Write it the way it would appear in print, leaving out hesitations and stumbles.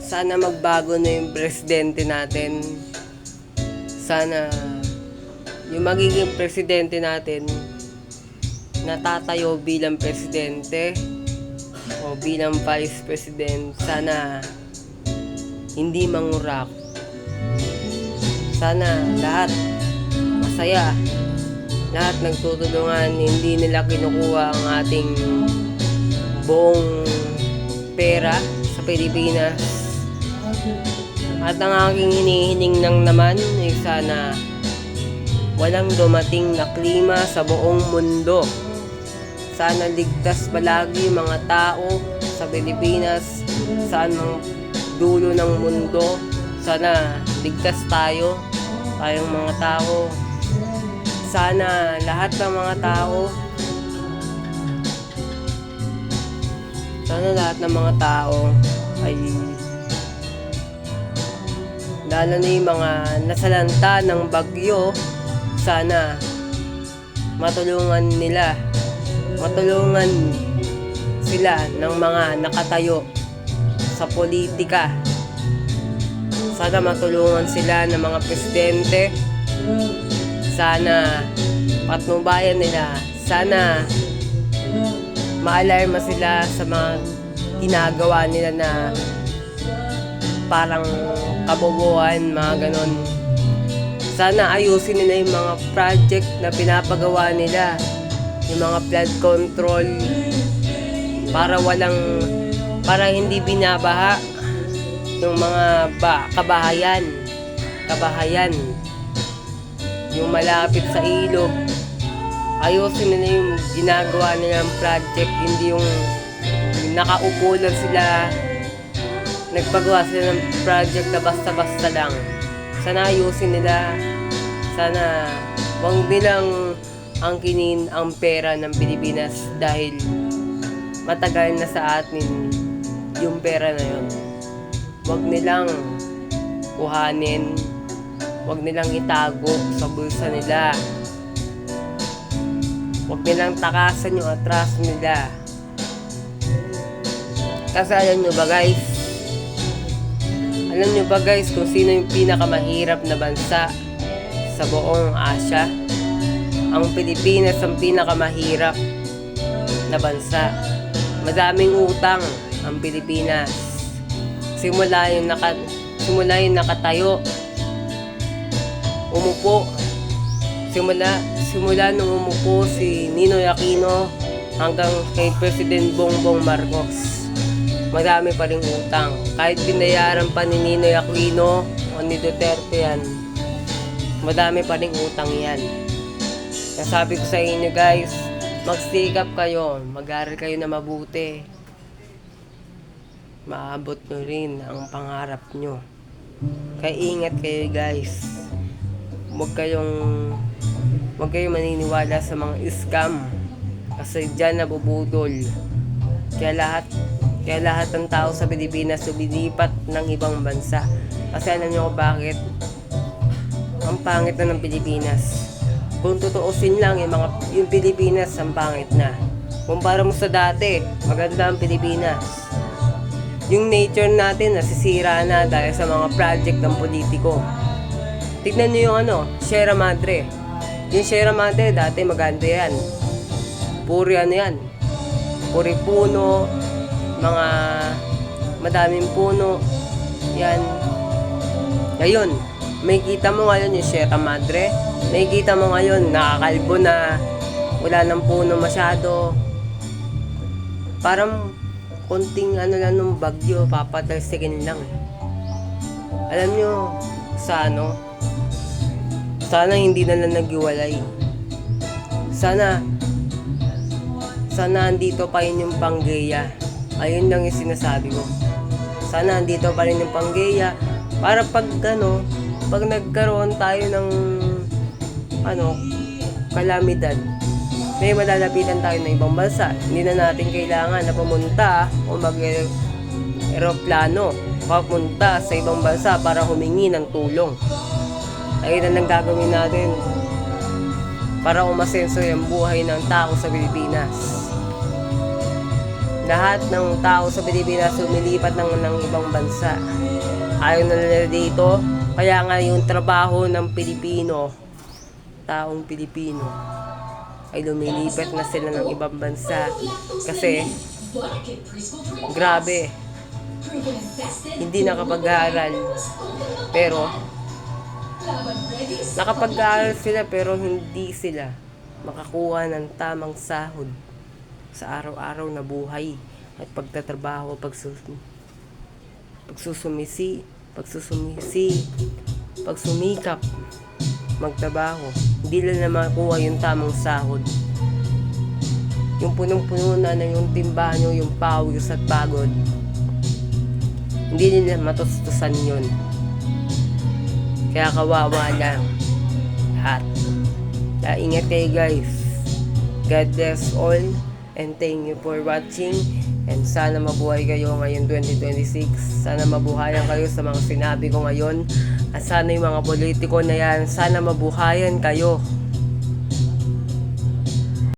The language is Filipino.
Sana magbago na yung presidente natin. Sana yung magiging presidente natin natatayo bilang presidente o bilang vice president, sana hindi mangurak. Sana lahat masaya, lahat nagtutulungan, hindi nila kinukuha ang ating buong pera sa Pilipinas. At ang aking hinihiling lang naman ay sana walang dumating na klima sa buong mundo. Sana ligtas palagi mga tao sa Pilipinas, saan mang dulo ng mundo. Sana ligtas tayong mga tao. Sana lahat ng mga tao, ay lalo na yung mga nasalanta ng bagyo, sana matulungan sila ng mga nakatayo sa politika. Sana matulungan sila ng mga presidente. Sana patnubayan nila. Sana maalarma sila sa mga ginagawa nila na parang kabobohan, mga ganon. Sana ayusin nila yung mga project na pinapagawa nila, yung mga flood control, para hindi binabaha yung mga kabahayan, yung malapit sa ilog. Ayusin nila yung ginagawa nilang project, hindi yung nakaupo lang sila, nagpagawa sila ng project na basta-basta lang. Sana ayusin nila. Sana huwag nilang angkinin ang pera ng Pilipinas dahil matagal na sa atin yung pera na yun. Huwag nilang kuhanin, huwag nilang itago sa bulsa nila, huwag nilang takasan yung atraso nila. Kasi alam nyo ba guys kung sino yung pinakamahirap na bansa sa buong Asia? Ang Pilipinas ang pinakamahirap na bansa. Madaming utang ang Pilipinas. Simula yung nakatayo, umupo. Simula nung umupo si Ninoy Aquino hanggang kay President Bongbong Marcos, madami pa ring utang. Kahit binayaran pa ni Ninoy Aquino o ni Duterte yan, madami pa ring utang yan. Kaya sabi ko sa inyo guys, magsikap kayo, mag-aral kayo na mabuti. Maabot nyo rin ang pangarap nyo. Kaya ingat kayo guys. Huwag kayong maniniwala sa mga scam, kasi dyan nabubudol. Kaya lahat ng tao sa Pilipinas lumilipat ng ibang bansa. Kasi alam nyo kung bakit? Ang pangit na ng Pilipinas. Kung tutuusin lang yung Pilipinas, ang pangit na. Kumpara mo sa dati, maganda ang Pilipinas. Yung nature natin nasisira na dahil sa mga project ng politiko. Tignan nyo yung Sierra Madre. Yung Sierra Madre dati maganda yan. Puri puno, mga madaming puno. Yan. Ngayon, may kita mo ngayon yung Sierra Madre. May kita mo ngayon nakakalbo na, wala ng puno masyado. Parang konting lang ng bagyo, papatalsikin lang. Alam nyo, sana hindi na lang naghiwalay. Sana andito pa rin yung Panggeya. Ayun lang yung sinasabi ko. Sana andito pa rin yung Panggeya para pag nagkaroon tayo ng kalamidad, may malalapitan tayo ng ibang bansa. Hindi na natin kailangan na pumunta o mag-aeroplano papunta sa ibang bansa para humingi ng tulong. Ayun ang gagawin natin para umasenso yung buhay ng tao sa Pilipinas. Lahat ng tao sa Pilipinas lumilipat ng ibang bansa. Ayaw na nila dito. Kaya nga yung trabaho ng Pilipino, taong Pilipino, ay lumilipat na sila ng ibang bansa. Kasi, grabe, hindi nakapag-aaral. Pero, nakapag-aaral sila pero hindi sila makakuha ng tamang sahod sa araw-araw na buhay at pagtatrabaho, pagsumikap, magtrabaho. Hindi nila makuha yung tamang sahod. Yung punong-puno na yung timba nyo, yung pawis at pagod, hindi nila matustusan yun. Kaya kawawa lang lahat. Kaya ingat kayo guys. God bless all and thank you for watching. And sana mabuhay kayo ngayon 2026. Sana mabuhayan kayo sa mga sinabi ko ngayon. At sana yung mga politiko na yan, sana mabuhayan kayo.